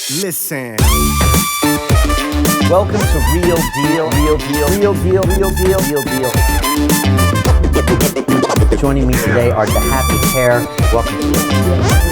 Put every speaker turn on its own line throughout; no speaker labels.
Listen.
Welcome to Real Deal, Real Deal, Real Deal, Real Deal, Real Deal. Joining me today are the happy pair. Welcome to Real Deal.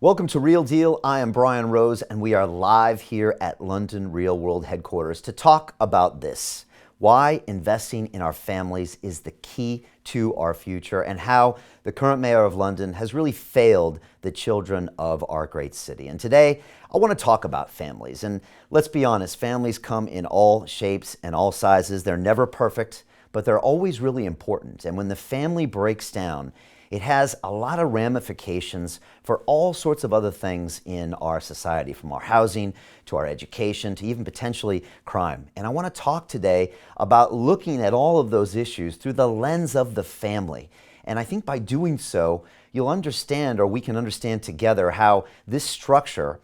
Welcome to Real Deal. I am Brian Rose, and we are live here at London Real World headquarters to talk about this: why investing in our families is the key to our future, and how the current mayor of London has really failed the children of our great city. And today, I want to talk about families. And let's be honest, families come in all shapes and all sizes. They're never perfect, but they're always really important. And when the family breaks down, it has a lot of ramifications for all sorts of other things in our society, from our housing to our education to even potentially crime. And I want to talk today about looking at all of those issues through the lens of the family. And I think by doing so, you'll understand, or we can understand together, how this structure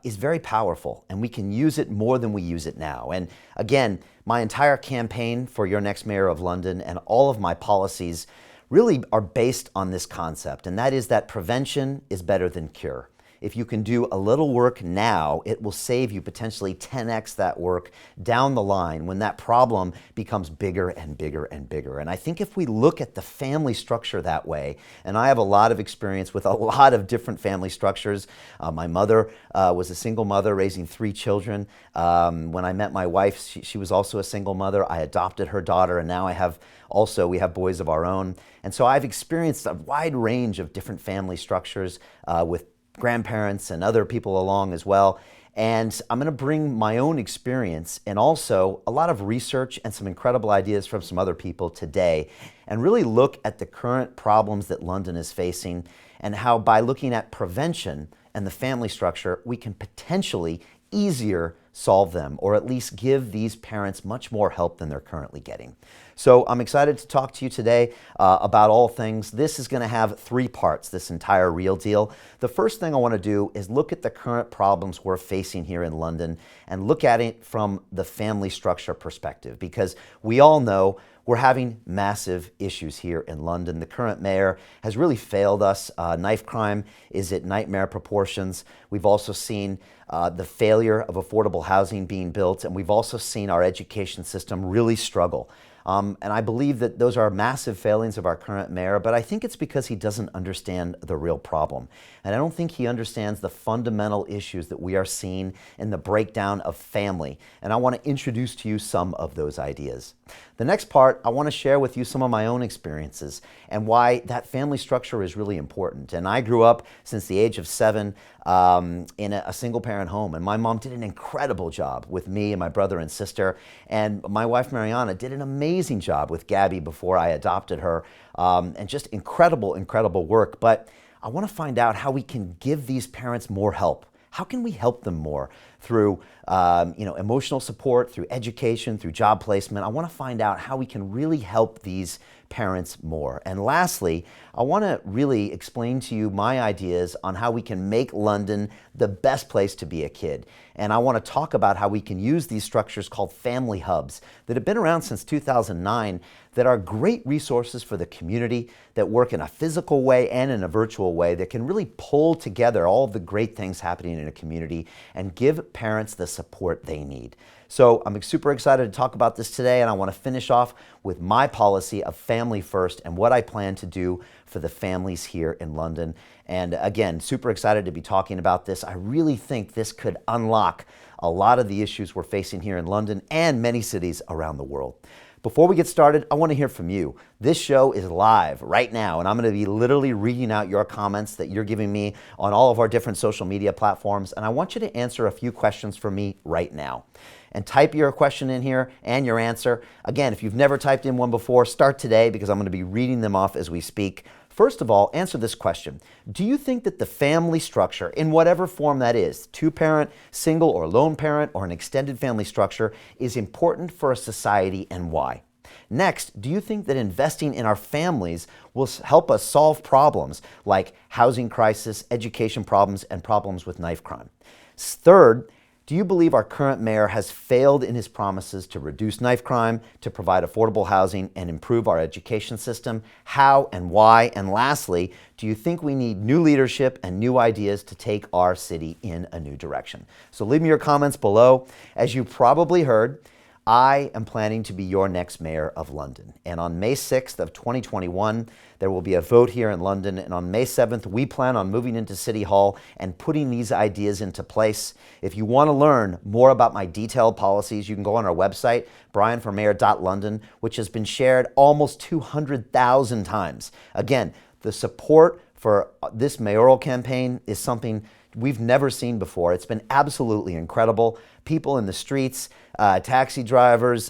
is very powerful, and we can use it more than we use it now. And again, my entire campaign for your next mayor of London and all of my policies really are based on this concept, and that is that prevention is better than cure. If you can do a little work now, it will save you potentially 10x that work down the line when that problem becomes bigger and bigger and bigger. And I think if we look at the family structure that way, and I have a lot of experience with a lot of different family structures. My mother was a single mother raising 3 children. When I met my wife, she was also a single mother. I adopted her daughter, and now we have boys of our own. And so I've experienced a wide range of different family structures with grandparents and other people along as well. And I'm going to bring my own experience and also a lot of research and some incredible ideas from some other people today, and really look at the current problems that London is facing, and how by looking at prevention and the family structure, we can potentially easier solve them, or at least give these parents much more help than they're currently getting. So I'm excited to talk to you today about all things. This is going to have 3 parts, this entire Real Deal. The first thing I want to do is look at the current problems we're facing here in London, and look at it from the family structure perspective, because we all know we're having massive issues here in London. The current mayor has really failed us. Knife crime is at nightmare proportions. We've also seen the failure of affordable housing being built, and we've also seen our education system really struggle. And I believe that those are massive failings of our current mayor, but I think it's because he doesn't understand the real problem. And I don't think he understands the fundamental issues that we are seeing in the breakdown of family. And I want to introduce to you some of those ideas. The next part, I want to share with you some of my own experiences and why that family structure is really important. And I grew up since the age of 7 in a single-parent home, and my mom did an incredible job with me and my brother and sister, and my wife Mariana did an amazing job with Gabby before I adopted her, and just incredible, incredible work. But I want to find out how we can give these parents more help. How can we help them more through emotional support, through education, through job placement? I want to find out how we can really help these parents more. And lastly, I want to really explain to you my ideas on how we can make London the best place to be a kid. And I want to talk about how we can use these structures called family hubs that have been around since 2009, that are great resources for the community, that work in a physical way and in a virtual way, that can really pull together all of the great things happening in a community and give parents the support they need. So I'm super excited to talk about this today, and I want to finish off with my policy of family first and what I plan to do for the families here in London. And again, super excited to be talking about this. I really think this could unlock a lot of the issues we're facing here in London and many cities around the world. Before we get started, I want to hear from you. This show is live right now, and I'm going to be literally reading out your comments that you're giving me on all of our different social media platforms, and I want you to answer a few questions for me right now. And type your question in here and your answer. Again, if you've never typed in one before, start today, because I'm going to be reading them off as we speak. First of all, answer this question. Do you think that the family structure, in whatever form that is, 2-parent, single or lone parent, or an extended family structure, is important for a society, and why? Next, do you think that investing in our families will help us solve problems like housing crisis, education problems, and problems with knife crime? Third, Do you believe our current mayor has failed in his promises to reduce knife crime, to provide affordable housing, and improve our education system? How and why? And lastly, do you think we need new leadership and new ideas to take our city in a new direction? So leave me your comments below. As you probably heard, I am planning to be your next mayor of London. And on May 6th of 2021, there will be a vote here in London. And on May 7th, we plan on moving into City Hall and putting these ideas into place. If you want to learn more about my detailed policies, you can go on our website, brianformayor.london, which has been shared almost 200,000 times. Again, the support for this mayoral campaign is something we've never seen before. It's been absolutely incredible. People in the streets, taxi drivers,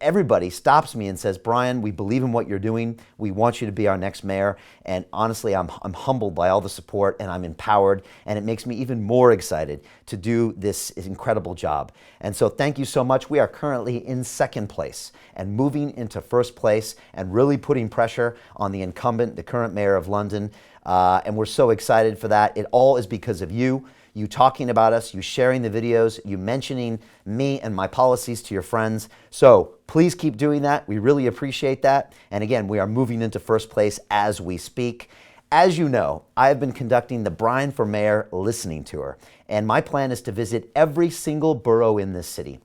everybody stops me and says, Brian, we believe in what you're doing. We want you to be our next mayor. And honestly, I'm humbled by all the support, and I'm empowered, and it makes me even more excited to do this incredible job. And so thank you so much. We are currently in second place and moving into first place and really putting pressure on the incumbent, the current mayor of London. And we're so excited for that. It all is because of you talking about us, you sharing the videos, you mentioning me and my policies to your friends. So please keep doing that. We really appreciate that. And again, we are moving into first place as we speak. As you know, I have been conducting the Brian for Mayor listening tour, and my plan is to visit every single borough in this city.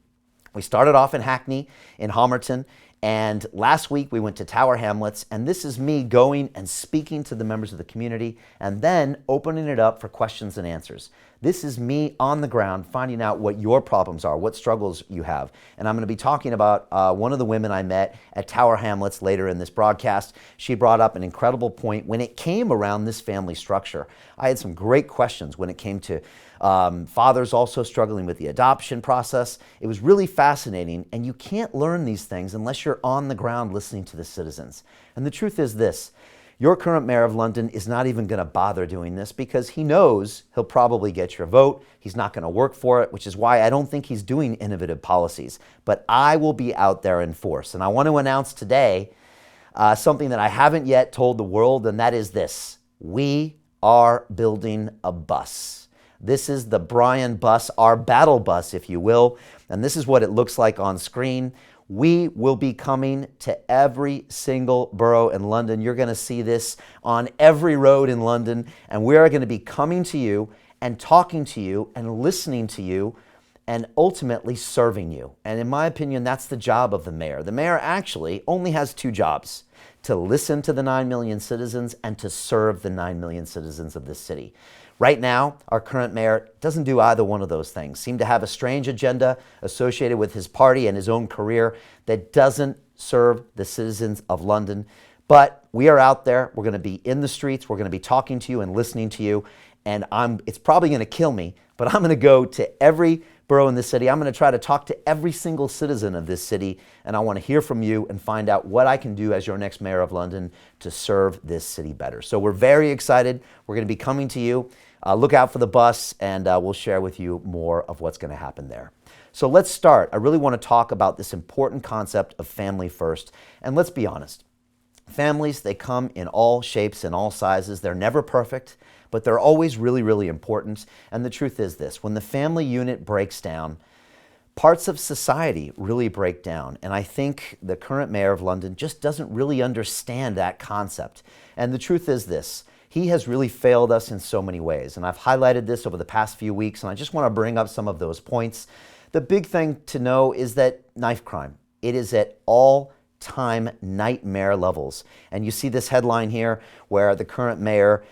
We started off in Hackney, in Homerton, and last week we went to Tower Hamlets, and this is me going and speaking to the members of the community and then opening it up for questions and answers. This is me on the ground finding out what your problems are, what struggles you have. And I'm going to be talking about one of the women I met at Tower Hamlets later in this broadcast. She brought up an incredible point when it came around this family structure. I had some great questions when it came to fathers also struggling with the adoption process. It was really fascinating, and you can't learn these things unless you're on the ground listening to the citizens. And the truth is this. Your current mayor of London is not even going to bother doing this because he knows he'll probably get your vote. He's not going to work for it, which is why I don't think he's doing innovative policies. But I will be out there in force. And I want to announce today something that I haven't yet told the world, and that is this. We are building a bus. This is the Brian bus, our battle bus, if you will. And this is what it looks like on screen. We will be coming to every single borough in London. You're going to see this on every road in London, and we are going to be coming to you and talking to you and listening to you and ultimately serving you. And in my opinion, that's the job of the mayor. The mayor actually only has two jobs: to listen to the 9 million citizens and to serve the 9 million citizens of this city. Right now, our current mayor doesn't do either one of those things. Seems to have a strange agenda associated with his party and his own career that doesn't serve the citizens of London. But we are out there. We're going to be in the streets. We're going to be talking to you and listening to you. And it's probably going to kill me, but I'm going to go to every borough in this city. I'm going to try to talk to every single citizen of this city, and I want to hear from you and find out what I can do as your next mayor of London to serve this city better. So we're very excited. We're going to be coming to you. Look out for the bus, and we'll share with you more of what's going to happen there. So let's start. I really want to talk about this important concept of family first. And let's be honest. Families, they come in all shapes and all sizes. They're never perfect, but they're always really, really important. And the truth is this. When the family unit breaks down, parts of society really break down. And I think the current mayor of London just doesn't really understand that concept. And the truth is this. He has really failed us in so many ways. And I've highlighted this over the past few weeks, and I just want to bring up some of those points. The big thing to know is that knife crime, it is at all-time nightmare levels. And you see this headline here where the current mayor,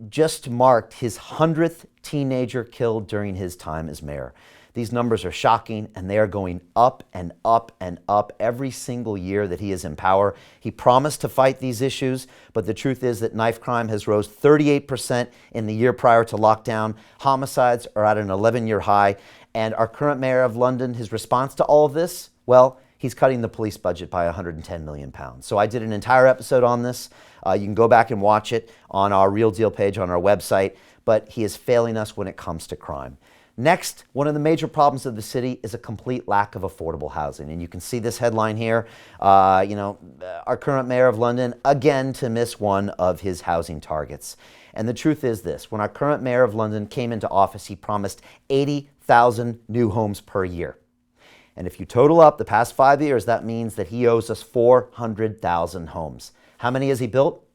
just marked his 100th teenager killed during his time as mayor. These numbers are shocking, and they are going up and up and up every single year that he is in power. He promised to fight these issues, but the truth is that knife crime has rose 38% in the year prior to lockdown. Homicides are at an 11-year high, and our current mayor of London, his response to all of this, well, he's cutting the police budget by £110 million. So I did an entire episode on this. You can go back and watch it on our Real Deal page on our website, but he is failing us when it comes to crime. Next, one of the major problems of the city is a complete lack of affordable housing. And you can see this headline here, our current mayor of London, again to miss one of his housing targets. And the truth is this, when our current mayor of London came into office, he promised 80,000 1,000 new homes per year. And if you total up the past 5 years, that means that he owes us 400,000 homes. How many has he built?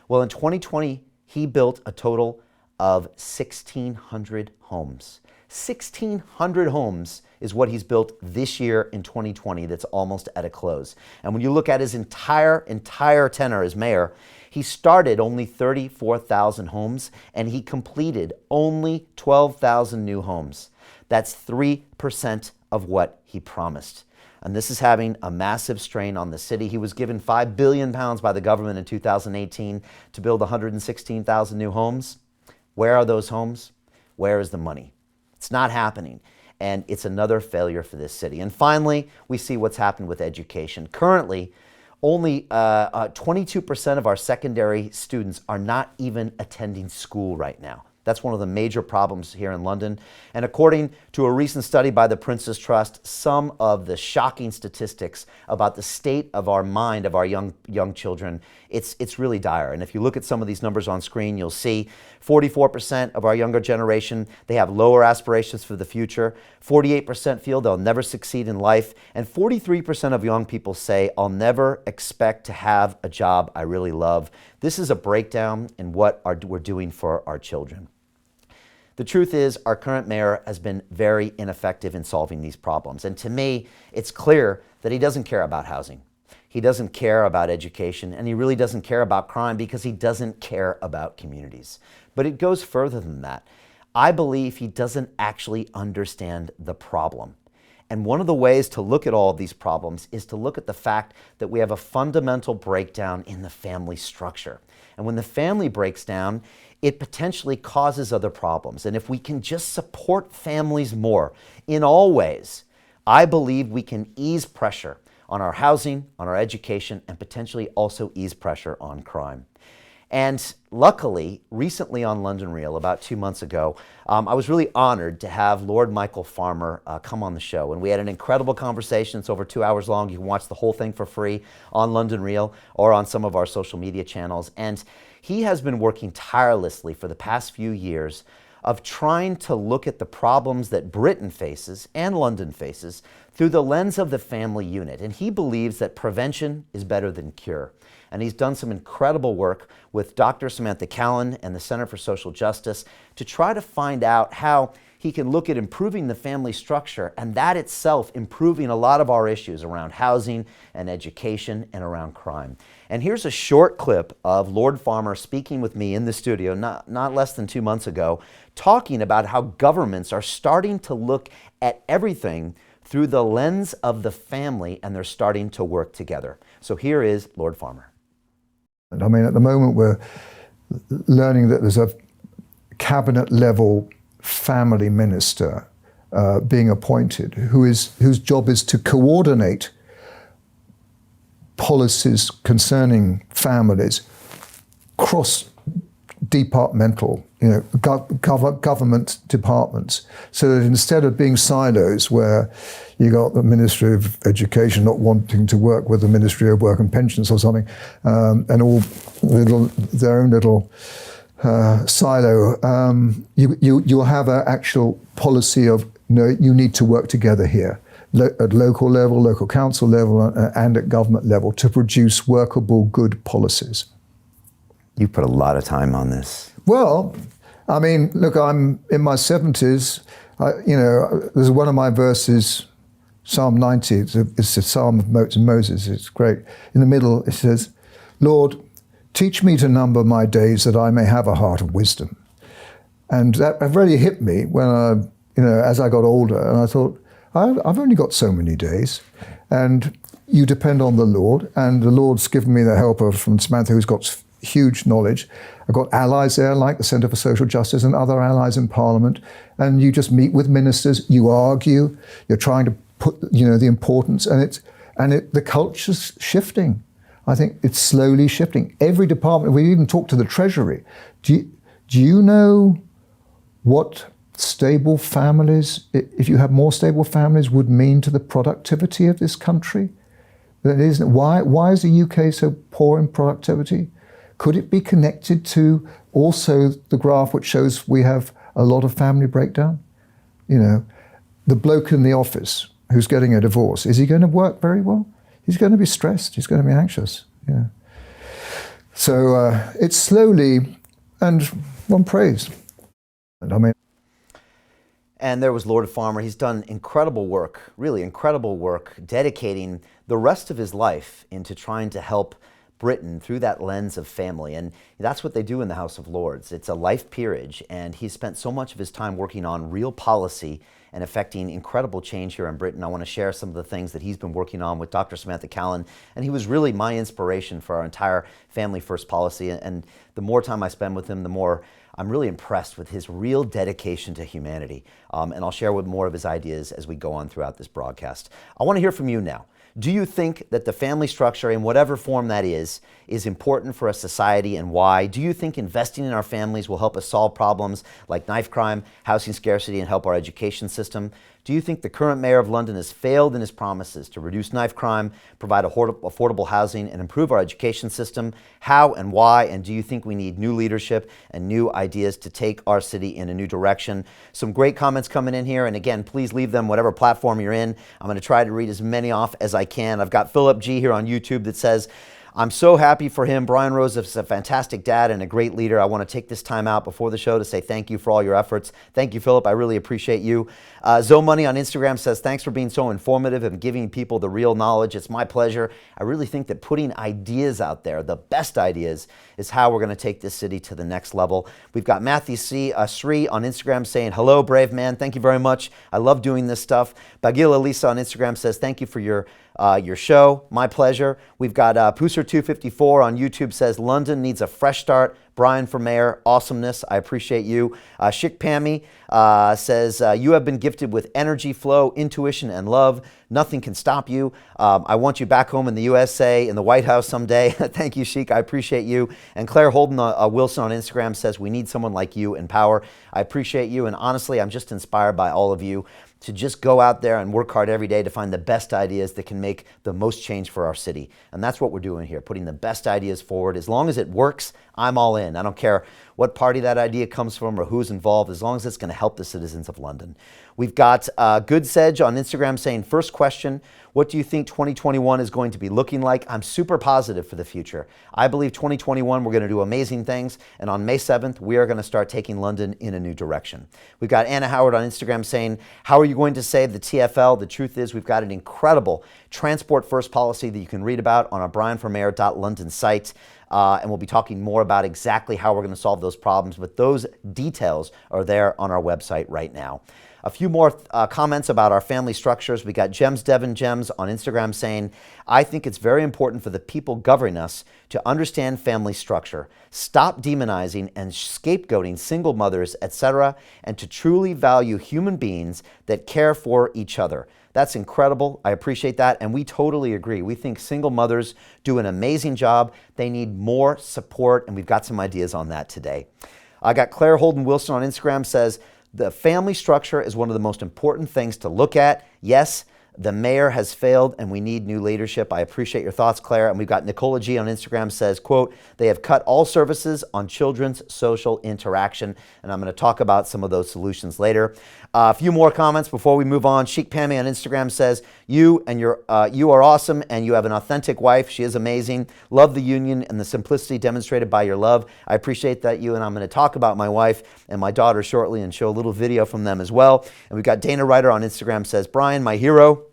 Well, in 2020, he built a total of 1,600 homes. 1,600 homes is what he's built this year in 2020 that's almost at a close. And when you look at his entire tenure as mayor, he started only 34,000 homes and he completed only 12,000 new homes. That's 3% of what he promised. And this is having a massive strain on the city. He was given £5 billion by the government in 2018 to build 116,000 new homes. Where are those homes? Where is the money? It's not happening. And it's another failure for this city. And finally, we see what's happened with education. Currently, only 22% of our secondary students are not even attending school right now. That's one of the major problems here in London. And according to a recent study by the Prince's Trust, some of the shocking statistics about the state of our mind of our young children, it's really dire. And if you look at some of these numbers on screen, you'll see 44% of our younger generation, they have lower aspirations for the future. 48% feel they'll never succeed in life. And 43% of young people say, I'll never expect to have a job I really love. This is a breakdown in what we're doing for our children. The truth is, our current mayor has been very ineffective in solving these problems. And to me, it's clear that he doesn't care about housing. He doesn't care about education, and he really doesn't care about crime because he doesn't care about communities. But it goes further than that. I believe he doesn't actually understand the problem. And one of the ways to look at all of these problems is to look at the fact that we have a fundamental breakdown in the family structure. And when the family breaks down, it potentially causes other problems. And if we can just support families more in all ways, I believe we can ease pressure on our housing, on our education, and potentially also ease pressure on crime. And luckily, recently on London Real, about 2 months ago, I was really honored to have Lord Michael Farmer come on the show. And we had an incredible conversation. It's over 2 hours long. You can watch the whole thing for free on London Real or on some of our social media channels. And he has been working tirelessly for the past few years of trying to look at the problems that Britain faces and London faces through the lens of the family unit. And he believes that prevention is better than cure. And he's done some incredible work with Dr. Samantha Callan and the Center for Social Justice to try to find out how he can look at improving the family structure and that itself improving a lot of our issues around housing and education and around crime. And here's a short clip of Lord Farmer speaking with me in the studio not less than 2 months ago, talking about how governments are starting to look at everything through the lens of the family and they're starting to work together. So here is Lord Farmer.
I mean, at the moment we're learning that there's a cabinet level family minister being appointed whose job is to coordinate policies concerning families cross-departmental, government departments, so that instead of being silos where you got the Ministry of Education not wanting to work with the Ministry of Work and Pensions or something, and all their own little silo, you'll have an actual policy of, no, you need to work together here, at local level, local council level, and at government level to produce workable, good policies.
You put a lot of time on this.
Well, I mean, look, I'm in my 70s. There's one of my verses, Psalm 90, it's a psalm of Moses, it's great. In the middle, it says, Lord, teach me to number my days that I may have a heart of wisdom. And that really hit me when as I got older, and I thought, I've only got so many days, and you depend on the Lord, and the Lord's given me the helper from Samantha, who's got huge knowledge. I've got allies there, like the Centre for Social Justice and other allies in Parliament, and you just meet with ministers, you argue, you're trying to put, the importance, and the culture's shifting. I think it's slowly shifting. Every department, we even talked to the Treasury. Do you know what stable families, if you have more stable families, would mean to the productivity of this country? Why is the UK so poor in productivity? Could it be connected to also the graph which shows we have a lot of family breakdown? the bloke in the office who's getting a divorce, is he going to work very well? He's going to be stressed. He's going to be anxious. Yeah. So it's slowly, and one prays. And I mean,
and there was Lord Farmer. He's done incredible work, really incredible work, dedicating the rest of his life into trying to help Britain through that lens of family. And that's what they do in the House of Lords. It's a life peerage, and he spent so much of his time working on real policy and affecting incredible change here in Britain. I want to share some of the things that he's been working on with Dr. Samantha Callan, and he was really my inspiration for our entire Family First policy. And the more time I spend with him, the more I'm really impressed with his real dedication to humanity. And I'll share with more of his ideas as we go on throughout this broadcast. I want to hear from you now. Do you think that the family structure, in whatever form that is important for a society, and why? Do you think investing in our families will help us solve problems like knife crime, housing scarcity, and help our education system? Do you think the current mayor of London has failed in his promises to reduce knife crime, provide affordable housing, and improve our education system? How and why? And do you think we need new leadership and new ideas to take our city in a new direction? Some great comments coming in here. And again, please leave them whatever platform you're in. I'm going to try to read as many off as I can. I've got Philip G here on YouTube that says, I'm so happy for him. Brian Rose is a fantastic dad and a great leader. I want to take this time out before the show to say thank you for all your efforts. Thank you, Philip. I really appreciate you. Zoe Money on Instagram says, thanks for being so informative and giving people the real knowledge. It's my pleasure. I really think that putting ideas out there, the best ideas, is how we're going to take this city to the next level. We've got Matthew Sri on Instagram saying, hello, brave man. Thank you very much. I love doing this stuff. Bagila Lisa on Instagram says, thank you for your show. My pleasure. We've got Pooser254 on YouTube says, London needs a fresh start. Brian for mayor, awesomeness. I appreciate you. Shik Pammy says, you have been gifted with energy, flow, intuition, and love. Nothing can stop you. I want you back home in the USA, in the White House someday. Thank you, Shik. I appreciate you. And Claire Holden Wilson on Instagram says, we need someone like you in power. I appreciate you. And honestly, I'm just inspired by all of you to just go out there and work hard every day to find the best ideas that can make the most change for our city. And that's what we're doing here, putting the best ideas forward. As long as it works, I'm all in. I don't care what party that idea comes from or who's involved, as long as it's going to help the citizens of London. We've got Good Sedge on Instagram saying, first question, what do you think 2021 is going to be looking like? I'm super positive for the future. I believe 2021 we're going to do amazing things, and on May 7th we are going to start taking London in a new direction. We've got Anna Howard on Instagram saying, how are you going to save the TfL? The truth is we've got an incredible transport first policy that you can read about on our brianformayor.london site. And we'll be talking more about exactly how we're going to solve those problems, but those details are there on our website right now. A few more comments about our family structures. We got Gems Devon Gems on Instagram saying, I think it's very important for the people governing us to understand family structure, stop demonizing and scapegoating single mothers, etc., and to truly value human beings that care for each other. That's incredible. I appreciate that. And we totally agree. We think single mothers do an amazing job. They need more support, and we've got some ideas on that today. I got Claire Holden Wilson on Instagram says, the family structure is one of the most important things to look at. Yes, the mayor has failed and we need new leadership. I appreciate your thoughts, Claire. And we've got Nicola G on Instagram says, quote, they have cut all services on children's social interaction. And I'm going to talk about some of those solutions later. A few more comments before we move on. Sheik Pammy on Instagram says, you are awesome and you have an authentic wife. She is amazing. Love the union and the simplicity demonstrated by your love. I appreciate that, you, and I'm going to talk about my wife and my daughter shortly and show a little video from them as well. And we've got Dana Ryder on Instagram says, Brian, my hero.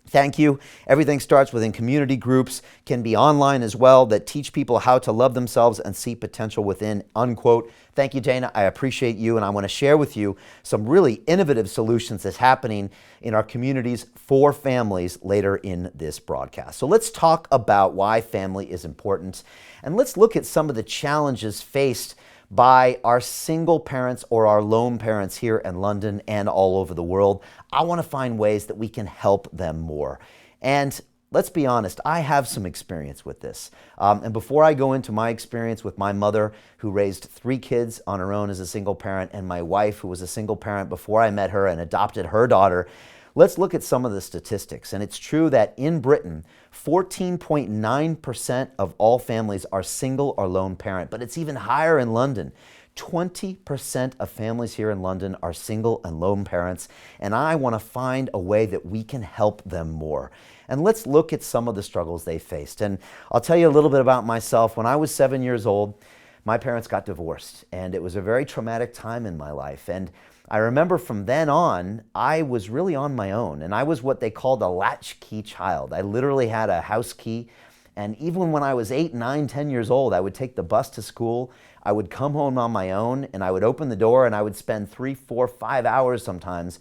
Thank you. Everything starts within community groups, can be online as well, that teach people how to love themselves and see potential within, unquote. Thank you, Dana. I appreciate you, and I want to share with you some really innovative solutions that's happening in our communities for families later in this broadcast. So let's talk about why family is important, and let's look at some of the challenges faced by our single parents or our lone parents here in London and all over the world. I want to find ways that we can help them more. And let's be honest, I have some experience with this. And before I go into my experience with my mother, who raised 3 kids on her own as a single parent, and my wife, who was a single parent before I met her and adopted her daughter, let's look at some of the statistics. And it's true that in Britain, 14.9% of all families are single or lone parent, but it's even higher in London. 20% of families here in London are single and lone parents, and I want to find a way that we can help them more. And let's look at some of the struggles they faced. And I'll tell you a little bit about myself. When I was 7 years old, my parents got divorced, and it was a very traumatic time in my life. And I remember from then on, I was really on my own, and I was what they called a latchkey child. I literally had a house key. And even when I was 8, 9, 10 years old, I would take the bus to school. I would come home on my own, and I would open the door, and I would spend 3, 4, 5 hours sometimes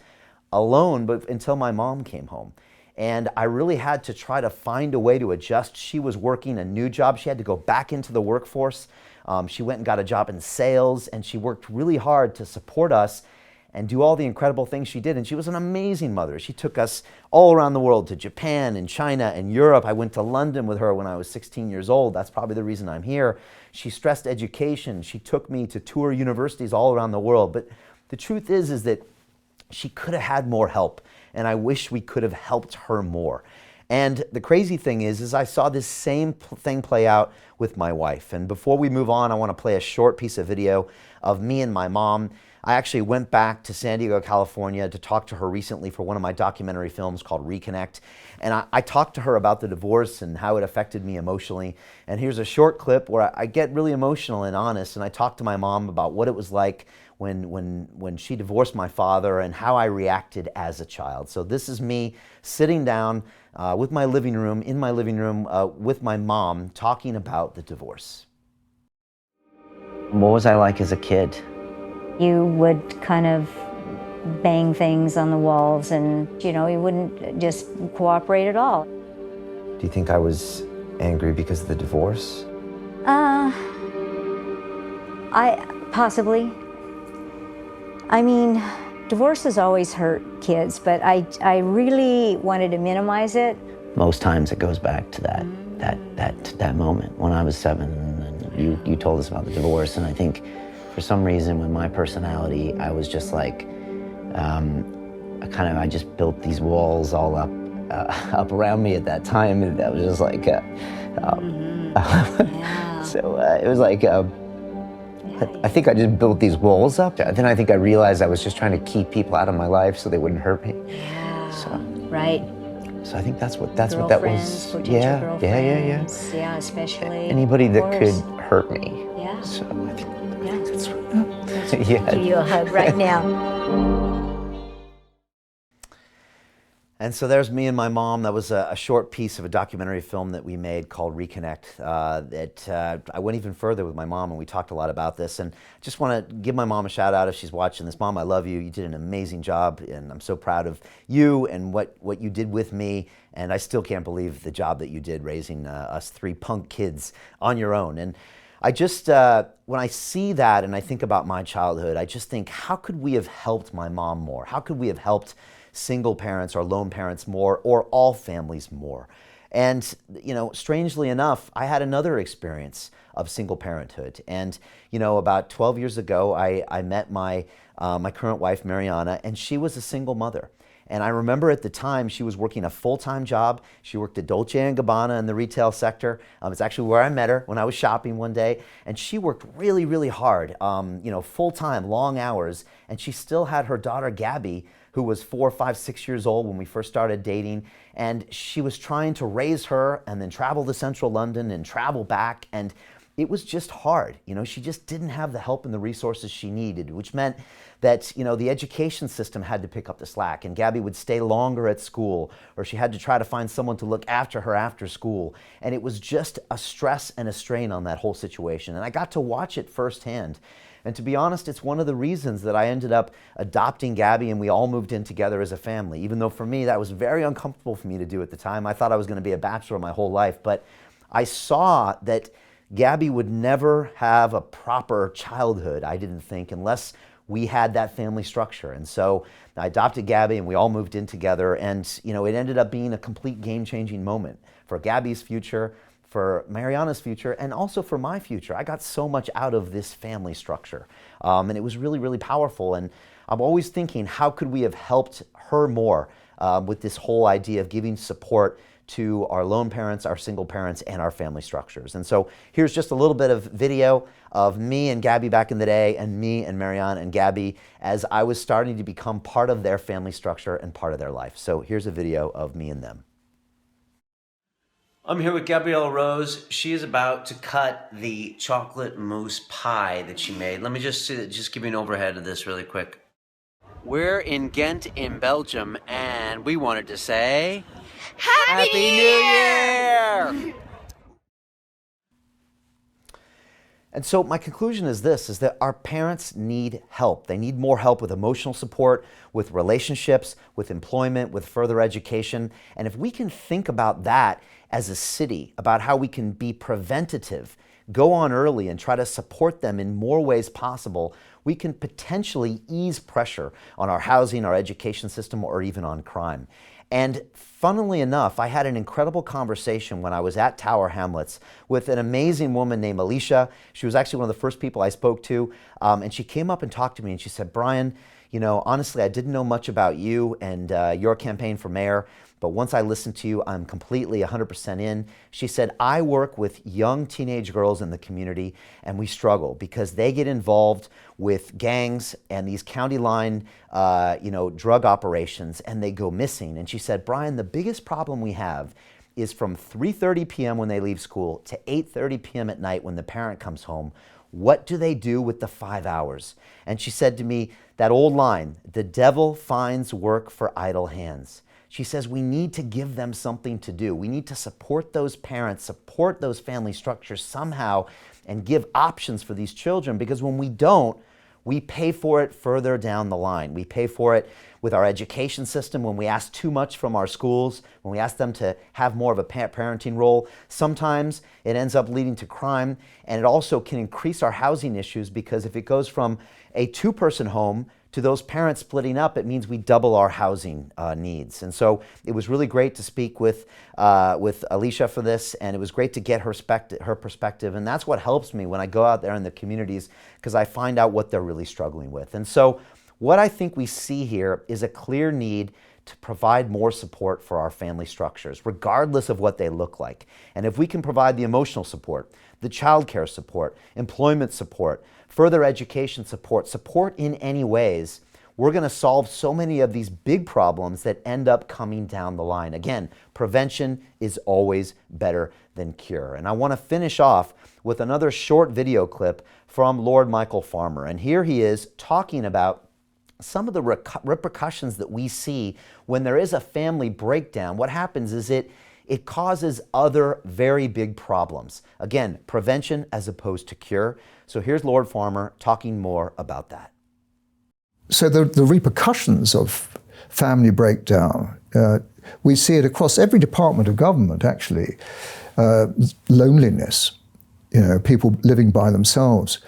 alone, but until my mom came home. And I really had to try to find a way to adjust. She was working a new job. She had to go back into the workforce. She went and got a job in sales, and she worked really hard to support us and do all the incredible things she did. And she was an amazing mother. She took us all around the world, to Japan and China and Europe. I went to London with her when I was 16 years old. That's probably the reason I'm here. She stressed education. She took me to tour universities all around the world. But the truth is that she could have had more help, and I wish we could have helped her more. And the crazy thing is I saw this same thing play out with my wife. And before we move on, I want to play a short piece of video of me and my mom. I actually went back to San Diego, California to talk to her recently for one of my documentary films called Reconnect. And I talked to her about the divorce and how it affected me emotionally. And here's a short clip where I get really emotional and honest. And I talked to my mom about what it was like when she divorced my father and how I reacted as a child. So this is me sitting down in my living room with my mom talking about the divorce. What was I like as a kid?
You would kind of bang things on the walls, and you wouldn't just cooperate at all.
Do you think I was angry because of the divorce?
Possibly. I mean, divorces always hurt kids, but I really wanted to minimize it.
Most times it goes back to that moment when I was 7, and you told us about the divorce, and I think for some reason with my personality, I was just like, I just built these walls all up around me at that time, and that was just like, so it was like, I think I just built these walls up. Then I think I realized I was just trying to keep people out of my life so they wouldn't hurt me.
Yeah.
So,
right.
So I think that's what that was. Yeah,
Yeah, especially
anybody that could hurt me.
Yeah.
So I think that's what.
Yeah. Give you a hug right now.
And so there's me and my mom. That was a short piece of a documentary film that we made called Reconnect. I went even further with my mom, and we talked a lot about this. And I just want to give my mom a shout out if she's watching this. Mom, I love you. You did an amazing job, and I'm so proud of you and what you did with me. And I still can't believe the job that you did raising us 3 punk kids on your own. And I just, when I see that and I think about my childhood, I just think, how could we have helped my mom more? How could we have helped single parents or lone parents more, or all families more? And, strangely enough, I had another experience of single parenthood. And, about 12 years ago, I met my current wife, Mariana, and she was a single mother. And I remember at the time she was working a full-time job. She worked at Dolce & Gabbana in the retail sector. It's actually where I met her when I was shopping one day. And she worked really, really hard, full-time, long hours. And she still had her daughter, Gabby, who was 4, 5, 6 years old when we first started dating. And she was trying to raise her and then travel to central London and travel back. And it was just hard. She just didn't have the help and the resources she needed, which meant that, the education system had to pick up the slack, and Gabby would stay longer at school, or she had to try to find someone to look after her after school. And it was just a stress and a strain on that whole situation. And I got to watch it firsthand. And to be honest, it's one of the reasons that I ended up adopting Gabby, and we all moved in together as a family, even though for me that was very uncomfortable for me to do at the time. I thought I was going to be a bachelor my whole life, but I saw that Gabby would never have a proper childhood, I didn't think, unless we had that family structure. And so I adopted Gabby, and we all moved in together, and it ended up being a complete game-changing moment for Gabby's future, for Mariana's future, and also for my future. I got so much out of this family structure, and it was really, really powerful. And I'm always thinking, how could we have helped her more with this whole idea of giving support to our lone parents, our single parents, and our family structures. And so here's just a little bit of video of me and Gabby back in the day, and me and Marianne and Gabby as I was starting to become part of their family structure and part of their life. So here's a video of me and them.
I'm here with Gabriella Rose. She is about to cut the chocolate mousse pie that she made. Let me just give you an overhead of this really quick. We're in Ghent in Belgium, and we wanted to say Happy New Year!
And so my conclusion is this, is that our parents need help. They need more help with emotional support, with relationships, with employment, with further education. And if we can think about that as a city, about how we can be preventative, go on early and try to support them in more ways possible, we can potentially ease pressure on our housing, our education system, or even on crime. And funnily enough, I had an incredible conversation when I was at Tower Hamlets with an amazing woman named Alicia. She was actually one of the first people I spoke to. And she came up and talked to me and she said, Brian, you know, honestly, I didn't know much about you and your campaign for mayor, but once I listened to you, I'm completely 100% in. She said, I work with young teenage girls in the community and we struggle because they get involved with gangs and these county line drug operations and they go missing. And she said, Brian, the biggest problem we have is from 3:30 p.m. when they leave school to 8:30 p.m. at night when the parent comes home. What do they do with the 5 hours? And she said to me, that old line, the devil finds work for idle hands. She says we need to give them something to do. We need to support those parents, support those family structures somehow, and give options for these children, because when we don't, we pay for it further down the line. We pay for it with our education system when we ask too much from our schools, when we ask them to have more of a parenting role. Sometimes it ends up leading to crime, and it also can increase our housing issues, because if it goes from a two-person home to those parents splitting up, it means we double our housing needs. And so it was really great to speak with Alicia for this, and it was great to get her perspective. And that's what helps me when I go out there in the communities, because I find out what they're really struggling with. And so what I think we see here is a clear need to provide more support for our family structures, regardless of what they look like. And if we can provide the emotional support, the childcare support, employment support, further education support, support in any ways, we're going to solve so many of these big problems that end up coming down the line. Again, prevention is always better than cure. And I want to finish off with another short video clip from Lord Michael Farmer. And here he is talking about some of the repercussions that we see when there is a family breakdown. What happens is it causes other very big problems. Again, prevention as opposed to cure. So here's Lord Farmer talking more about that.
So the repercussions of family breakdown, we see it across every department of government, actually. Loneliness, people living by themselves.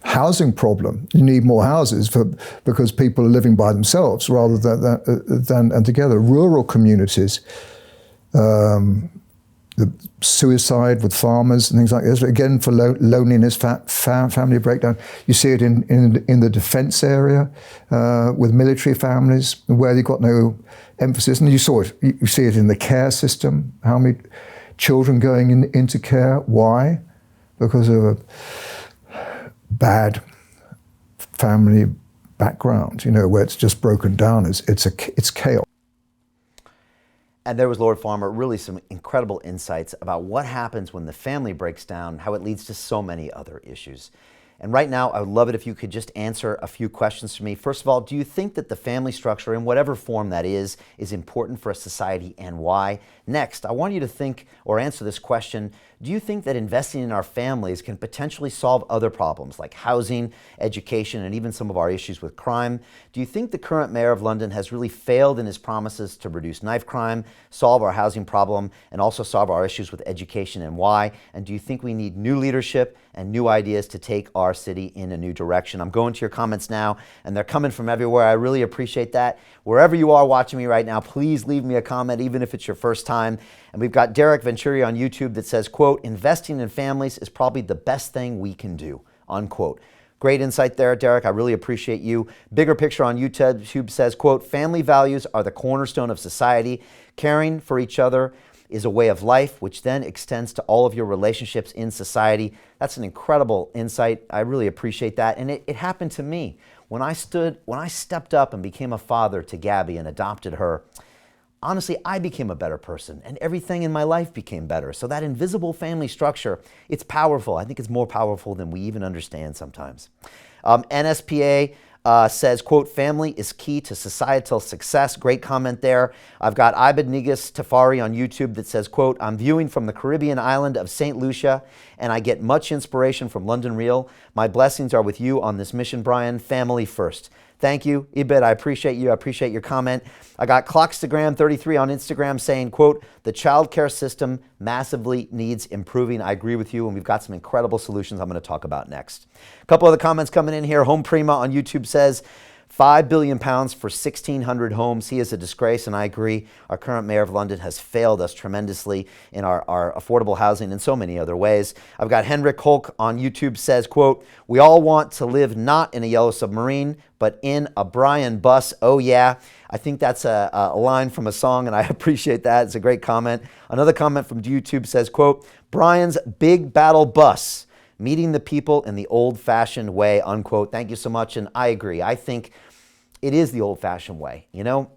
Housing problem. You need more houses because people are living by themselves rather than together. Rural communities, the suicide with farmers and things like this. Again, for loneliness, family breakdown. You see it in the defense area with military families where they've got no emphasis. And you see it in the care system. How many children going into care? Why? Because of a bad family background, where it's just broken down. It's chaos.
And there was Lord Farmer, really some incredible insights about what happens when the family breaks down, how it leads to so many other issues. And right now, I would love it if you could just answer a few questions for me. First of all, do you think that the family structure, in whatever form that is important for a society, and why? Next, I want you to think or answer this question. Do you think that investing in our families can potentially solve other problems like housing, education, and even some of our issues with crime? Do you think the current mayor of London has really failed in his promises to reduce knife crime, solve our housing problem, and also solve our issues with education, and why? And do you think we need new leadership and new ideas to take our city in a new direction? I'm going to your comments now, and they're coming from everywhere. I really appreciate that. Wherever you are watching me right now, please leave me a comment, even if it's your first time. And we've got Derek Venturi on YouTube that says, quote, investing in families is probably the best thing we can do, unquote. Great insight there, Derek. I really appreciate you. Bigger Picture on YouTube says, quote, family values are the cornerstone of society. Caring for each other is a way of life, which then extends to all of your relationships in society. That's an incredible insight. I really appreciate that. And it happened to me. When I stepped up and became a father to Gabby and adopted her, honestly, I became a better person and everything in my life became better. So that invisible family structure, it's powerful. I think it's more powerful than we even understand sometimes. NSPA says, quote, family is key to societal success. Great comment there. I've got Ibed Nigas Tafari on YouTube that says, quote, I'm viewing from the Caribbean island of St. Lucia and I get much inspiration from London Real. My blessings are with you on this mission, Brian. Family first. Thank you, Ibed. I appreciate you. I appreciate your comment. I got Clockstagram33 on Instagram saying, quote, the childcare system massively needs improving. I agree with you, and we've got some incredible solutions I'm going to talk about next. A couple of the comments coming in here. Home Prima on YouTube says, £5 billion for 1,600 homes. He is a disgrace, and I agree. Our current mayor of London has failed us tremendously in our affordable housing and so many other ways. I've got Henrik Hulk on YouTube says, quote, we all want to live not in a yellow submarine, but in a Brian bus. Oh, yeah. I think that's a line from a song, and I appreciate that. It's a great comment. Another comment from YouTube says, quote, Brian's big battle bus. Meeting the people in the old-fashioned way, unquote. Thank you so much, and I agree. I think it is the old-fashioned way. You know,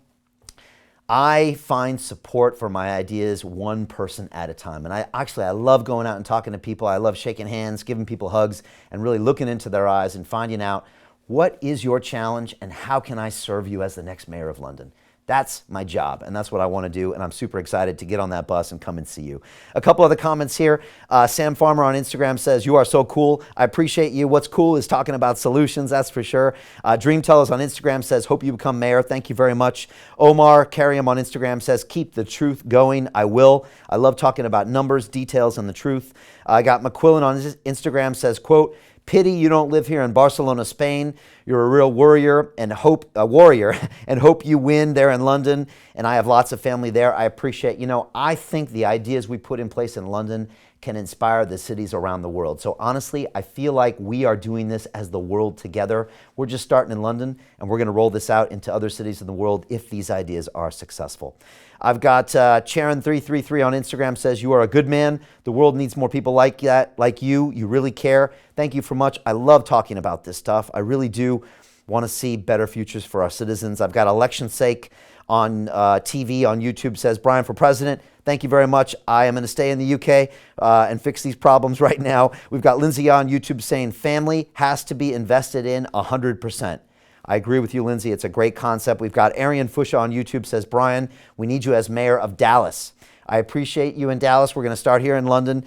I find support for my ideas one person at a time, and I love going out and talking to people. I love shaking hands, giving people hugs, and really looking into their eyes and finding out what is your challenge and how can I serve you as the next mayor of London. That's my job, and that's what I want to do, and I'm super excited to get on that bus and come and see you. A couple of the comments here. Sam Farmer on Instagram says, you are so cool. I appreciate you. What's cool is talking about solutions, that's for sure. Dream Tellers on Instagram says, hope you become mayor. Thank you very much. Omar Karyam on Instagram says, keep the truth going. I will. I love talking about numbers, details, and the truth. I got McQuillan on Instagram says, quote, pity you don't live here in Barcelona, Spain. You're a real warrior and hope you win there in London. And I have lots of family there. I appreciate, I think the ideas we put in place in London can inspire the cities around the world. So honestly, I feel like we are doing this as the world together. We're just starting in London, and we're going to roll this out into other cities in the world if these ideas are successful. I've got Charon333 on Instagram says, you are a good man. The world needs more people like that, like you. You really care. Thank you so much. I love talking about this stuff. I really do want to see better futures for our citizens. I've got Election Sake on TV, on YouTube says, Brian for president. Thank you very much. I am going to stay in the UK and fix these problems right now. We've got Lindsay on YouTube saying, family has to be invested in 100%. I agree with you, Lindsay. It's a great concept. We've got Arian Fusha on YouTube says, Brian, we need you as mayor of Dallas. I appreciate you in Dallas. We're going to start here in London.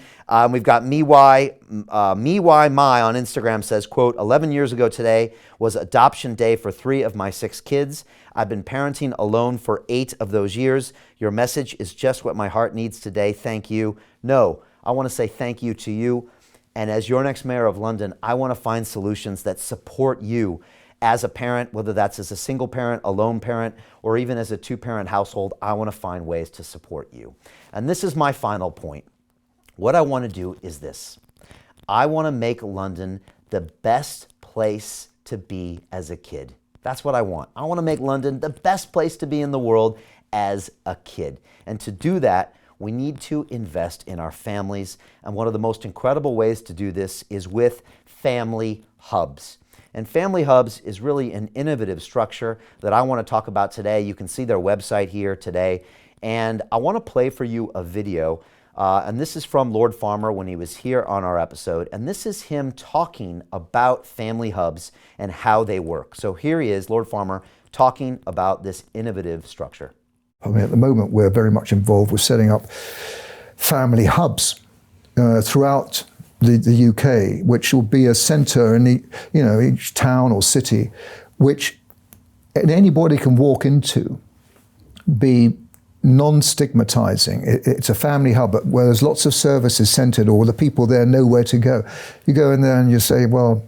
We've got Mai on Instagram says, quote, 11 years ago today was adoption day for 3 of my 6 kids. I've been parenting alone for 8 of those years. Your message is just what my heart needs today. Thank you. No, I want to say thank you to you. And as your next mayor of London, I want to find solutions that support you as a parent, whether that's as a single parent, a lone parent, or even as a 2-parent household. I want to find ways to support you. And this is my final point. What I want to do is this. I want to make London the best place to be as a kid. That's what I want. I want to make London the best place to be in the world as a kid. And to do that, we need to invest in our families. And one of the most incredible ways to do this is with family hubs. And Family Hubs is really an innovative structure that I want to talk about today. You can see their website here today. And I want to play for you a video. And this is from Lord Farmer when he was here on our episode. And this is him talking about Family Hubs and how they work. So here he is, Lord Farmer, talking about this innovative structure.
I mean, at the moment, we're very much involved with setting up family hubs throughout the UK, which will be a centre in each town or city, which anybody can walk into, be non-stigmatizing. It's a family hub where there's lots of services centred, or the people there know where to go. You go in there and you say, well,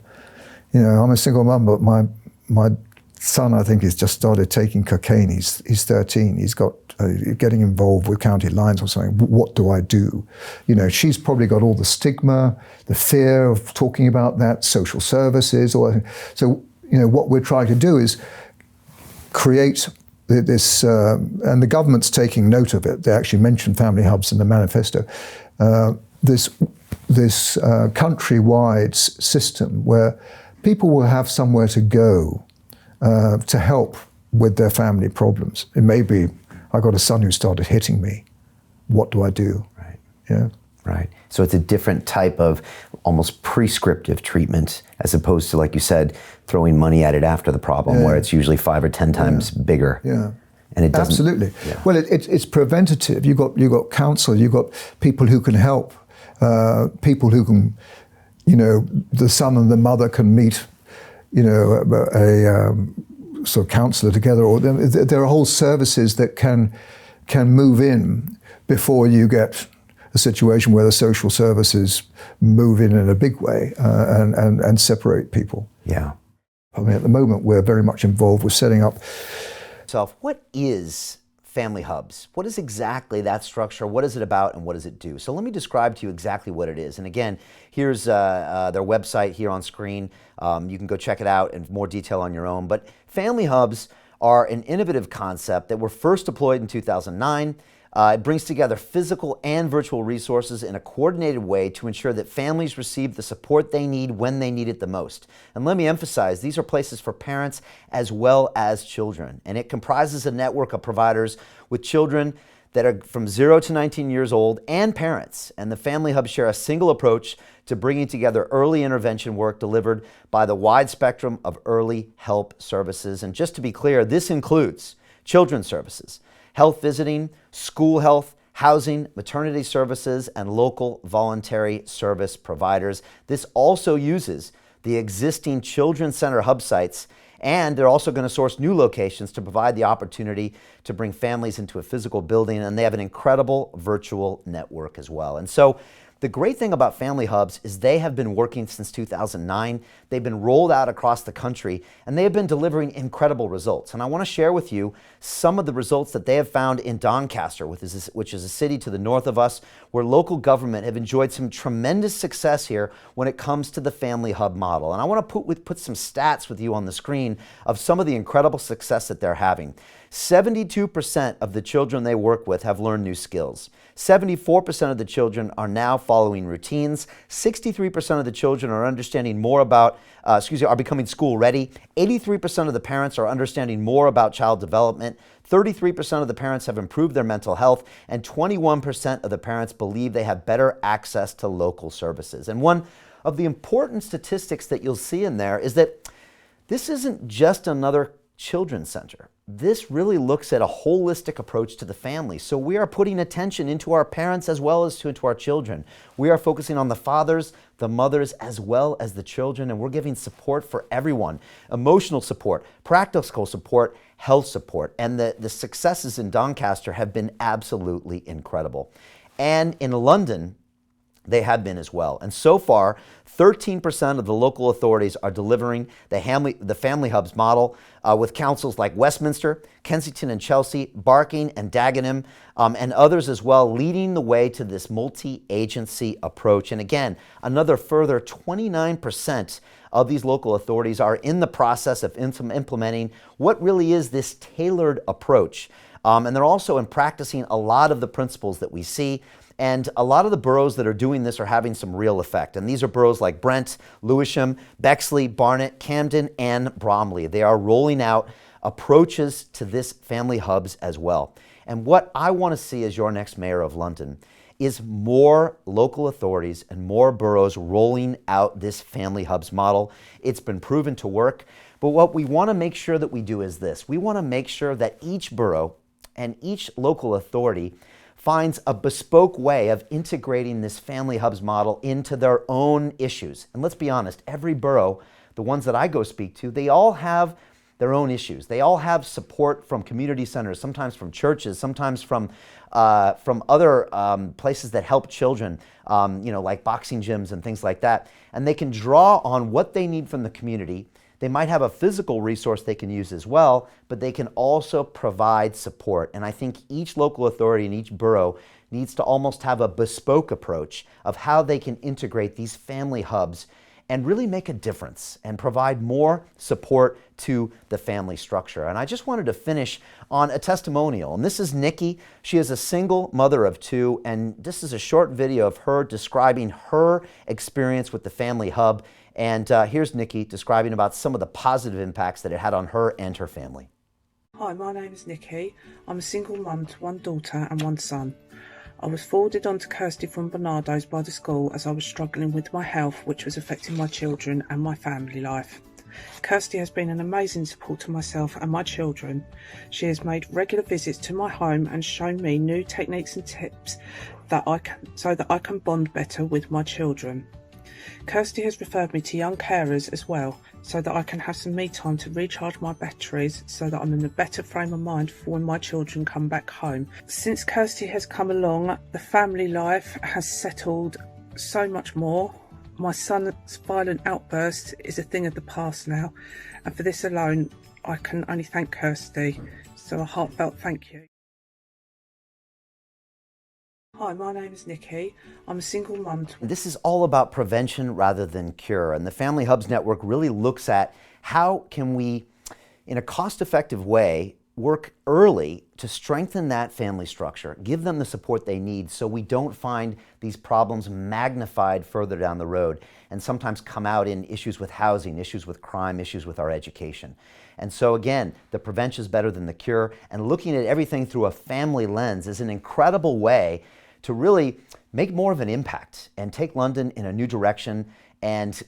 I'm a single mum, but my son, I think, has just started taking cocaine. He's 13. He's got getting involved with county lines or something. What do I do? You know, she's probably got all the stigma, the fear of talking about that, social services. So, you know, what we're trying to do is create this, and the government's taking note of it. They actually mention family hubs in the manifesto. This countrywide system where people will have somewhere to go to help with their family problems. It may be, I got a son who started hitting me. What do I do?
Right.
Yeah.
Right. So it's a different type of almost prescriptive treatment as opposed to, like you said, throwing money at it after the problem, where it's usually 5 or 10 times bigger.
Yeah.
And it doesn't.
Absolutely.
Yeah.
Well, it's preventative. You've got counsel. You've got people who can help. People who can, you know, the son and the mother can meet, you know, a sort of counsellor together, or there are whole services that can move in before you get a situation where the social services move in a big way and separate people.
Yeah.
I mean, at the moment, we're very much involved with setting up.
What is Family Hubs? What is exactly that structure? What is it about and what does it do? So let me describe to you exactly what it is. And again, here's their website here on screen. You can go check it out in more detail on your own. But Family Hubs are an innovative concept that were first deployed in 2009. It brings together physical and virtual resources in a coordinated way to ensure that families receive the support they need when they need it the most. And let me emphasize, these are places for parents as well as children. And it comprises a network of providers with children that are from 0 to 19 years old and parents. And the Family Hubs share a single approach to bringing together early intervention work delivered by the wide spectrum of early help services. And just to be clear, this includes children's services, health visiting, school health, housing, maternity services, and local voluntary service providers. This also uses the existing Children's Center hub sites, and they're also going to source new locations to provide the opportunity to bring families into a physical building, and they have an incredible virtual network as well. And so the great thing about Family Hubs is they have been working since 2009. They've been rolled out across the country, and they have been delivering incredible results. And I want to share with you some of the results that they have found in Doncaster, which is a city to the north of us, where local government have enjoyed some tremendous success here when it comes to the Family Hub model. And I want to put some stats with you on the screen of some of the incredible success that they're having. 72% of the children they work with have learned new skills. 74% of the children are now following routines. 63% of the children are understanding more about, are becoming school ready. 83% of the parents are understanding more about child development. 33% of the parents have improved their mental health, and 21% of the parents believe they have better access to local services. And one of the important statistics that you'll see in there is that this isn't just another children's center. This really looks at a holistic approach to the family. So we are putting attention into our parents as well as into our children. We are focusing on the fathers, the mothers, as well as the children, and we're giving support for everyone. Emotional support, practical support, health support. And the successes in Doncaster have been absolutely incredible. And in London, they have been as well. And so far, 13% of the local authorities are delivering the Family Hubs model with councils like Westminster, Kensington and Chelsea, Barking and Dagenham, and others as well, leading the way to this multi-agency approach. And again, another further 29% of these local authorities are in the process of implementing what really is this tailored approach. And they're also practicing a lot of the principles that we see. And a lot of the boroughs that are doing this are having some real effect. And these are boroughs like Brent, Lewisham, Bexley, Barnet, Camden, and Bromley. They are rolling out approaches to this Family Hubs as well. And what I want to see as your next mayor of London is more local authorities and more boroughs rolling out this Family Hubs model. It's been proven to work. But what we want to make sure that we do is this. We want to make sure that each borough and each local authority finds a bespoke way of integrating this Family Hubs model into their own issues. And let's be honest, every borough, the ones that I go speak to, they all have their own issues. They all have support from community centers, sometimes from churches, sometimes from other places that help children, like boxing gyms and things like that. And they can draw on what they need from the community. They might have a physical resource they can use as well, but they can also provide support. And I think each local authority in each borough needs to almost have a bespoke approach of how they can integrate these family hubs and really make a difference and provide more support to the family structure. And I just wanted to finish on a testimonial. And this is Nikki. She is a single mother of 2, and this is a short video of her describing her experience with the Family Hub. And here's Nikki describing about some of the positive impacts that it had on her and her family.
Hi, my name is Nikki. I'm a single mum to 1 daughter and 1 son. I was forwarded on to Kirsty from Bernardo's by the school as I was struggling with my health, which was affecting my children and my family life. Kirsty has been an amazing support to myself and my children. She has made regular visits to my home and shown me new techniques and tips so that I can bond better with my children. Kirsty has referred me to young carers as well, so that I can have some me time to recharge my batteries so that I'm in a better frame of mind for when my children come back home. Since Kirsty has come along, the family life has settled so much more. My son's violent outburst is a thing of the past now, and for this alone, I can only thank Kirsty. So a heartfelt thank you. Hi, my name is Nikki. I'm a single mum.
This is all about prevention rather than cure. And the Family Hubs Network really looks at how can we, in a cost-effective way, work early to strengthen that family structure, give them the support they need so we don't find these problems magnified further down the road and sometimes come out in issues with housing, issues with crime, issues with our education. And so again, the prevention is better than the cure, and looking at everything through a family lens is an incredible way to really make more of an impact and take London in a new direction and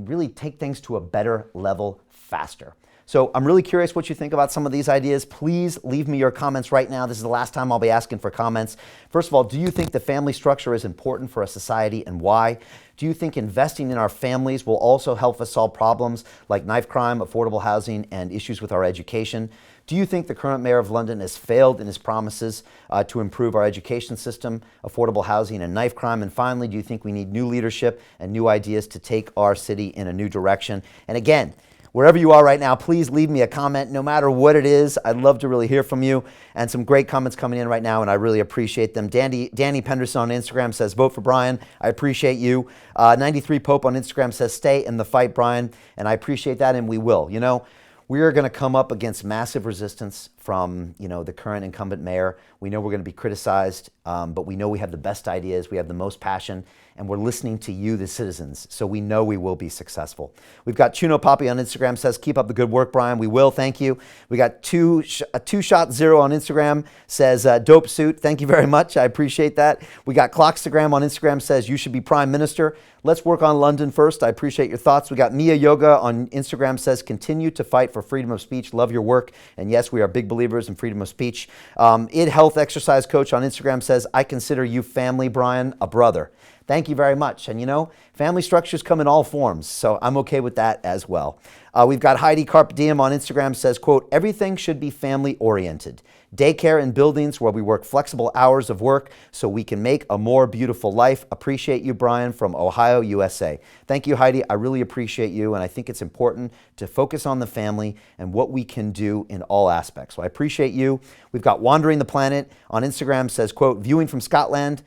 really take things to a better level faster. So I'm really curious what you think about some of these ideas. Please leave me your comments right now. This is the last time I'll be asking for comments. First of all, do you think the family structure is important for a society, and why? Do you think investing in our families will also help us solve problems like knife crime, affordable housing, and issues with our education? Do you think the current mayor of London has failed in his promises to improve our education system, affordable housing, and knife crime? And finally, do you think we need new leadership and new ideas to take our city in a new direction? And again, wherever you are right now, please leave me a comment, no matter what it is. I'd love to really hear from you. And some great comments coming in right now, and I really appreciate them. Danny Penderson on Instagram says, vote for Brian. I appreciate you. 93 Pope on Instagram says, stay in the fight, Brian. And I appreciate that, and we will. You know, we are going to come up against massive resistance from, the current incumbent mayor. We know we're going to be criticized, but we know we have the best ideas, we have the most passion, and we're listening to you, the citizens, so we know we will be successful. We've got Chuno Poppy on Instagram says, keep up the good work, Brian. We will, thank you. We got two shot zero on Instagram says, dope suit. Thank you very much. I appreciate that. We got Clockstagram on Instagram says, you should be Prime Minister. Let's work on London first. I appreciate your thoughts. We got Mia Yoga on Instagram says, continue to fight for freedom of speech. Love your work. And yes, we are big believers in freedom of speech. Id Health Exercise Coach on Instagram says, I consider you family, Brian, a brother. Thank you very much. And family structures come in all forms, so I'm okay with that as well. We've got Heidi Carpe Diem on Instagram says, quote, everything should be family oriented. Daycare and buildings where we work flexible hours of work so we can make a more beautiful life. Appreciate you, Brian, from Ohio, USA. Thank you, Heidi. I really appreciate you, and I think it's important to focus on the family and what we can do in all aspects. So I appreciate you. We've got Wandering the Planet on Instagram says, quote, viewing from Scotland,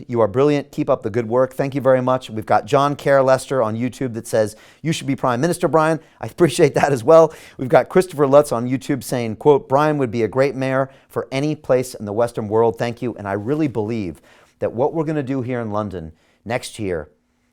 you are brilliant. Keep up the good work. Thank you very much. We've got John Care Lester on YouTube that says, you should be Prime Minister, Brian. I appreciate that as well. We've got Christopher Lutz on YouTube saying, quote, Brian would be a great mayor for any place in the Western world. Thank you. And I really believe that what we're going to do here in London next year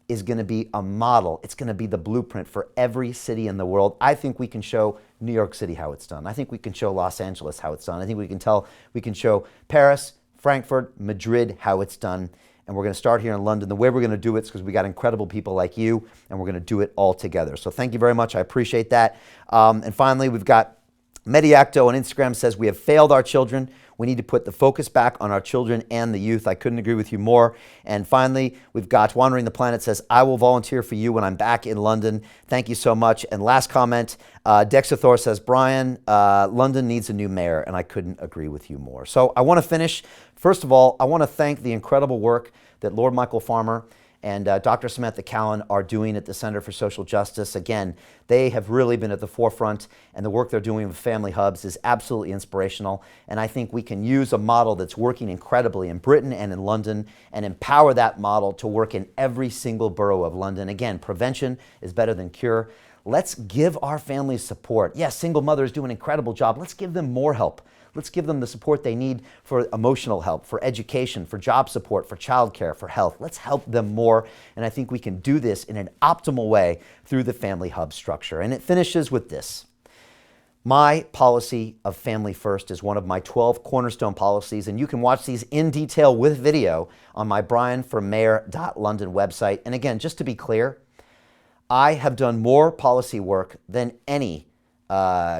is going to be a model. It's going to be the blueprint for every city in the world. I think we can show New York City how it's done. I think we can show Los Angeles how it's done. I think we can show Paris, Frankfurt, Madrid, how it's done. And we're going to start here in London. The way we're going to do it is because we got incredible people like you, and we're going to do it all together. So thank you very much. I appreciate that. And finally, we've got Mediacto on Instagram says, we have failed our children. We need to put the focus back on our children and the youth. I couldn't agree with you more. And finally, we've got Wandering the Planet says, I will volunteer for you when I'm back in London. Thank you so much. And last comment, Dexathor says, Brian, London needs a new mayor, and I couldn't agree with you more. So I want to finish. First of all, I want to thank the incredible work that Lord Michael Farmer and Dr. Samantha Cowan are doing at the Center for Social Justice. Again, they have really been at the forefront, and the work they're doing with family hubs is absolutely inspirational. And I think we can use a model that's working incredibly in Britain and in London and empower that model to work in every single borough of London. Again, prevention is better than cure. Let's give our families support. Yes, single mothers do an incredible job. Let's give them more help. Let's give them the support they need for emotional help, for education, for job support, for childcare, for health. Let's help them more. And I think we can do this in an optimal way through the family hub structure. And it finishes with this. My policy of family first is one of my 12 cornerstone policies, and you can watch these in detail with video on my brianformayor.london website. And again, just to be clear, I have done more policy work than any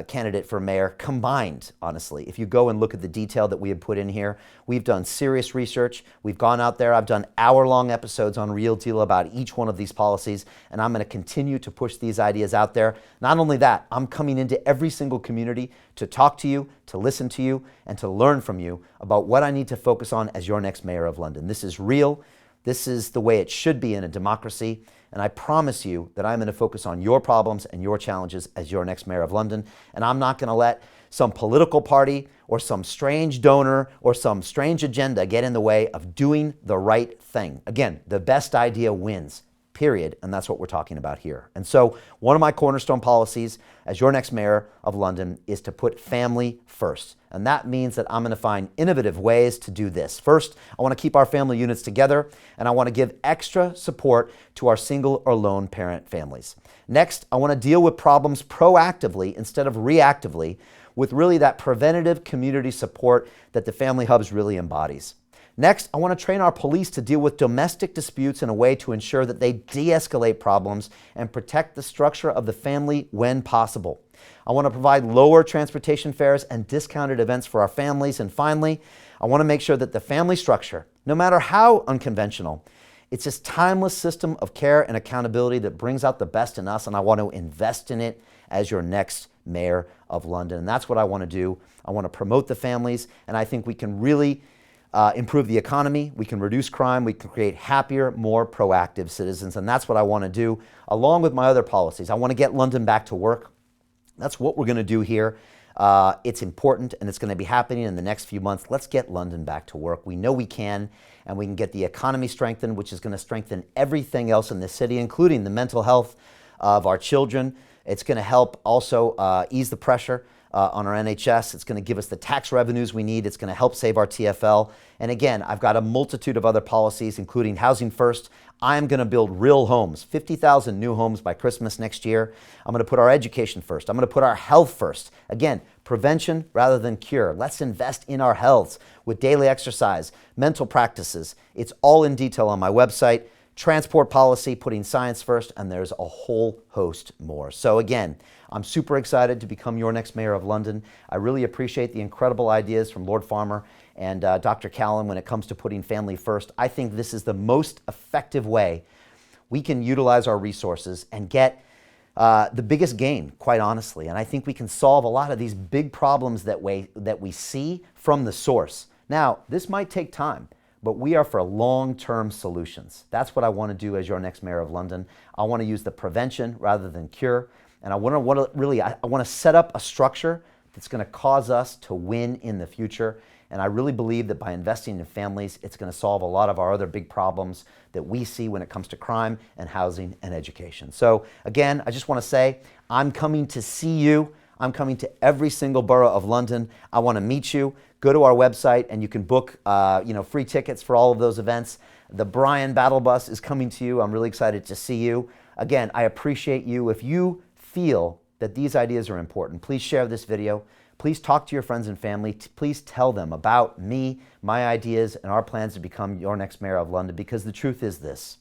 candidate for mayor combined, honestly. If you go and look at the detail that we have put in here, we've done serious research. We've gone out there. I've done hour-long episodes on Real Deal about each one of these policies, and I'm going to continue to push these ideas out there. Not only that, I'm coming into every single community to talk to you, to listen to you, and to learn from you about what I need to focus on as your next mayor of London. This is real. This is the way it should be in a democracy. And I promise you that I'm going to focus on your problems and your challenges as your next mayor of London. And I'm not going to let some political party or some strange donor or some strange agenda get in the way of doing the right thing. Again, the best idea wins, period. And that's what we're talking about here. And so one of my cornerstone policies as your next mayor of London is to put family first. And that means that I'm going to find innovative ways to do this. First, I want to keep our family units together, and I want to give extra support to our single or lone parent families. Next, I want to deal with problems proactively instead of reactively with really that preventative community support that the Family Hubs really embodies. Next, I want to train our police to deal with domestic disputes in a way to ensure that they de-escalate problems and protect the structure of the family when possible. I want to provide lower transportation fares and discounted events for our families. And finally, I want to make sure that the family structure, no matter how unconventional, it's this timeless system of care and accountability that brings out the best in us, and I want to invest in it as your next mayor of London. And that's what I want to do. I want to promote the families, and I think we can really improve the economy, we can reduce crime, we can create happier, more proactive citizens, and that's what I want to do along with my other policies. I want to get London back to work. That's what we're going to do here. It's important, and it's going to be happening in the next few months. Let's get London back to work. We know we can, and we can get the economy strengthened, which is going to strengthen everything else in this city, including the mental health of our children. It's going to help also ease the pressure on our NHS. It's going to give us the tax revenues we need. It's going to help save our TfL. And again, I've got a multitude of other policies, including Housing First. I'm going to build real homes, 50,000 new homes by Christmas next year. I'm going to put our education first. I'm going to put our health first. Again, prevention rather than cure. Let's invest in our health with daily exercise, mental practices. It's all in detail on my website. Transport policy, putting science first, and there's a whole host more. So again, I'm super excited to become your next mayor of London. I really appreciate the incredible ideas from Lord Farmer and Dr. Callan when it comes to putting family first. I think this is the most effective way we can utilize our resources and get the biggest gain, quite honestly. And I think we can solve a lot of these big problems that we see from the source. Now, this might take time, but we are for long-term solutions. That's what I want to do as your next mayor of London. I want to use the prevention rather than cure. And I want to set up a structure that's going to cause us to win in the future. And I really believe that by investing in families, it's going to solve a lot of our other big problems that we see when it comes to crime and housing and education. So again, I just want to say, I'm coming to see you. I'm coming to every single borough of London. I want to meet you. Go to our website and you can book free tickets for all of those events. The Brian Battle Bus is coming to you. I'm really excited to see you. Again, I appreciate you. If you feel that these ideas are important, please share this video. Please talk to your friends and family. Please tell them about me, my ideas, and our plans to become your next mayor of London, because the truth is this.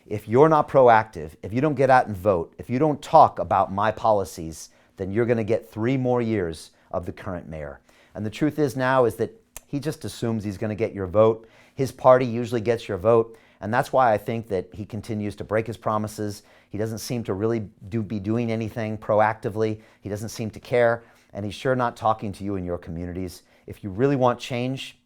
If you're not proactive, if you don't get out and vote, if you don't talk about my policies, then you're going to get 3 more years of the current mayor. And the truth is now is that he just assumes he's going to get your vote. His party usually gets your vote. And that's why I think that he continues to break his promises. He doesn't seem to really be doing anything proactively. He doesn't seem to care. And he's sure not talking to you in your communities. If you really want change,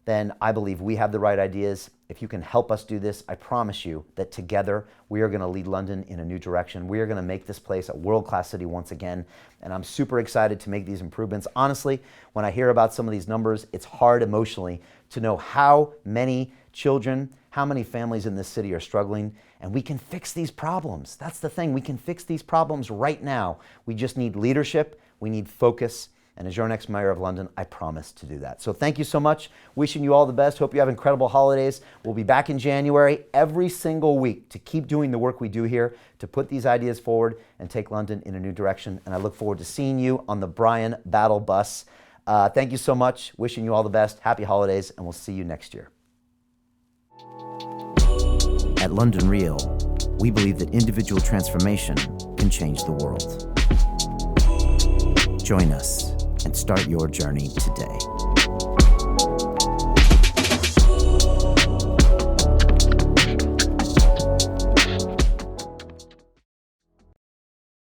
then I believe we have the right ideas. If you can help us do this, I promise you that together we are going to lead London in a new direction. We are going to make this place a world-class city once again, and I'm super excited to make these improvements. Honestly, when I hear about some of these numbers, it's hard emotionally to know how many children, how many families in this city are struggling, and we can fix these problems. That's the thing. We can fix these problems right now. We just need leadership. We need focus. And as your next mayor of London, I promise to do that. So thank you so much. Wishing you all the best. Hope you have incredible holidays. We'll be back in January every single week to keep doing the work we do here, to put these ideas forward and take London in a new direction. And I look forward to seeing you on the Brian Battle Bus. Thank you so much. Wishing you all the best. Happy holidays, and we'll see you next year. At London Real, we believe that individual transformation can change the world. Join us and start your journey today.